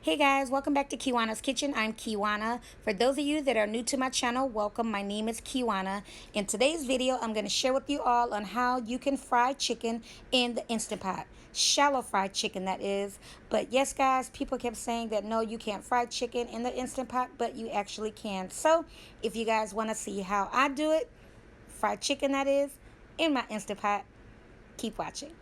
Hey guys, welcome back to Kiwanna's Kitchen. I'm Kiwanna. For those of you that are new to my channel, welcome. My name is Kiwanna. In today's video, I'm going to share with you all on how you can fry chicken in the Instant Pot. Shallow fried chicken, that is. But yes, guys, people kept saying that no, you can't fry chicken in the Instant Pot, but you actually can. So if you guys want to see how I do it, fried chicken, that is, in my Instant Pot, keep watching.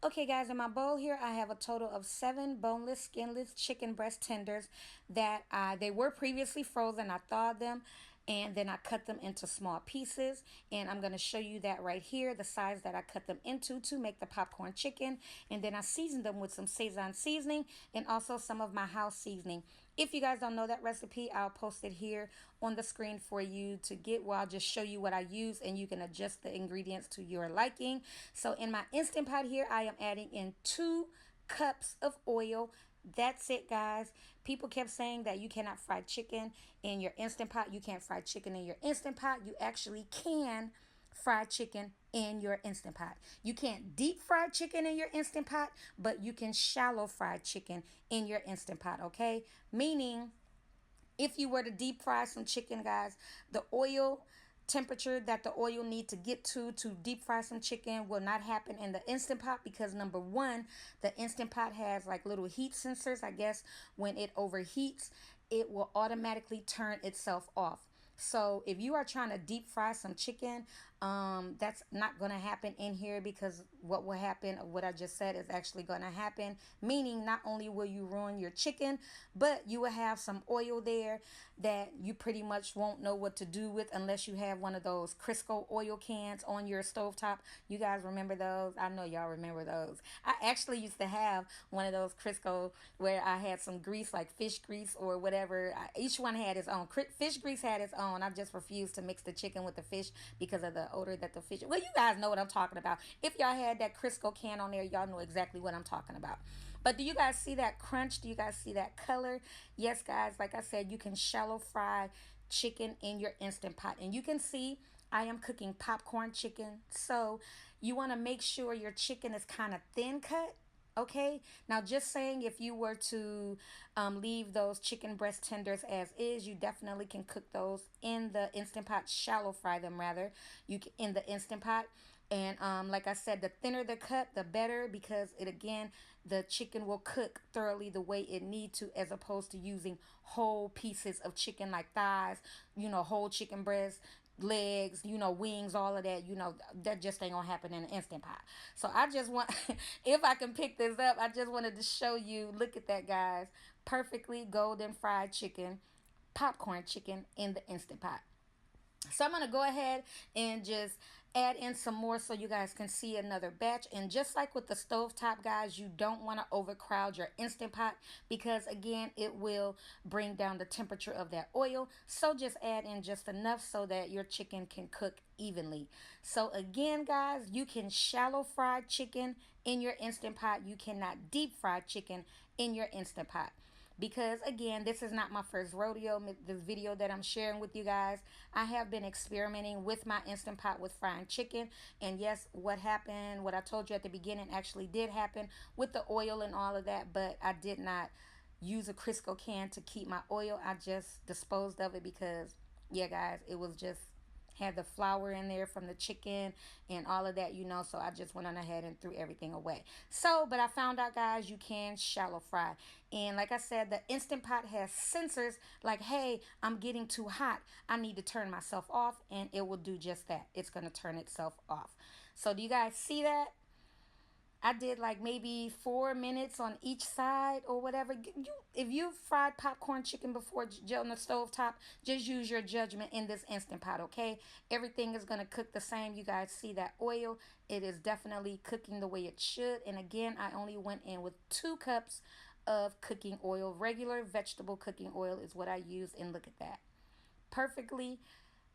Okay guys, in my bowl here I have a total of 7 boneless, skinless chicken breast tenders that they were previously frozen. I thawed them and then I cut them into small pieces, and I'm going to show you that right here, the size that I cut them into to make the popcorn chicken. And then I seasoned them with some Szechuan seasoning and also some of my house seasoning. If you guys don't know that recipe, I'll post it here on the screen for you to get, where I'll just show you what I use and you can adjust the ingredients to your liking. So in my Instant Pot here, I am adding in 2 cups of oil. That's it, guys. People kept saying that you cannot fry chicken in your Instant Pot. You can't fry chicken in your Instant Pot. You actually can fry chicken in your Instant Pot. You can't deep fry chicken in your Instant Pot, but you can shallow fry chicken in your Instant Pot, okay? Meaning, if you were to deep fry some chicken, guys, the oil temperature that the oil need to get to deep fry some chicken will not happen in the Instant Pot, because number one, the Instant Pot has like little heat sensors. I guess when it overheats, it will automatically turn itself off. So if you are trying to deep fry some chicken, that's not going to happen in here, because what will happen, what I just said, is actually going to happen. Meaning, not only will you ruin your chicken, but you will have some oil there that you pretty much won't know what to do with unless you have one of those Crisco oil cans on your stovetop. You guys remember those? I know y'all remember those. I actually used to have one of those Crisco where I had some grease, like fish grease or whatever. Each one had its own. Fish grease had its own. I just refused to mix the chicken with the fish because of the odor that the fish. Well, you guys know what I'm talking about. If y'all had that Crisco can on there, y'all know exactly what I'm talking about. But do you guys see that crunch? Do you guys see that color? Yes, guys, like I said, you can shallow fry chicken in your Instant Pot. And you can see I am cooking popcorn chicken. So you want to make sure your chicken is kind of thin cut. Okay, now just saying, if you were to leave those chicken breast tenders as is, you definitely can cook those in the Instant Pot, shallow fry them rather, you can, in the Instant Pot. And like I said, the thinner the cut, the better, because it, again, the chicken will cook thoroughly the way it need to, as opposed to using whole pieces of chicken like thighs, whole chicken breast, legs, wings, all of that, that just ain't gonna happen in an Instant Pot. So I just want, if I can pick this up, I just wanted to show you, look at that, guys. Perfectly golden fried chicken, popcorn chicken in the Instant Pot. So I'm going to go ahead and just add in some more so you guys can see another batch. And just like with the stovetop, guys, you don't want to overcrowd your Instant Pot, because again, it will bring down the temperature of that oil. So just add in just enough so that your chicken can cook evenly. So again, guys, you can shallow fry chicken in your Instant Pot. You cannot deep fry chicken in your Instant Pot. Because again, this is not my first rodeo, this video that I'm sharing with you guys. I have been experimenting with my Instant Pot with frying chicken. And yes, what happened, what I told you at the beginning, actually did happen with the oil and all of that. But I did not use a Crisco can to keep my oil. I just disposed of it because, yeah, guys, it was just had the flour in there from the chicken and all of that, so I just went on ahead and threw everything away. So, but I found out, guys, you can shallow fry. And like I said, the Instant Pot has sensors like, hey, I'm getting too hot, I need to turn myself off, and it will do just that. It's going to turn itself off. So do you guys see that? I did like maybe 4 minutes on each side or whatever. If you've fried popcorn chicken before on the stove top, just use your judgment in this Instant Pot, okay? Everything is going to cook the same. You guys see that oil? It is definitely cooking the way it should. And again, I only went in with 2 cups of cooking oil. Regular vegetable cooking oil is what I use, and look at that. Perfectly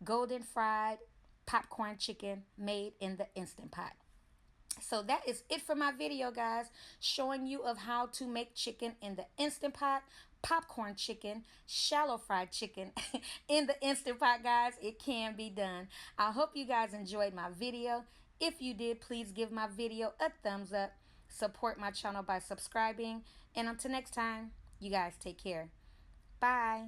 golden fried popcorn chicken made in the Instant Pot. So that is it for my video, guys, showing you of how to make chicken in the Instant Pot, popcorn chicken, shallow fried chicken in the Instant Pot, guys. It can be done. I hope you guys enjoyed my video. If you did, please give my video a thumbs up. Support my channel by subscribing. And until next time, you guys take care. Bye.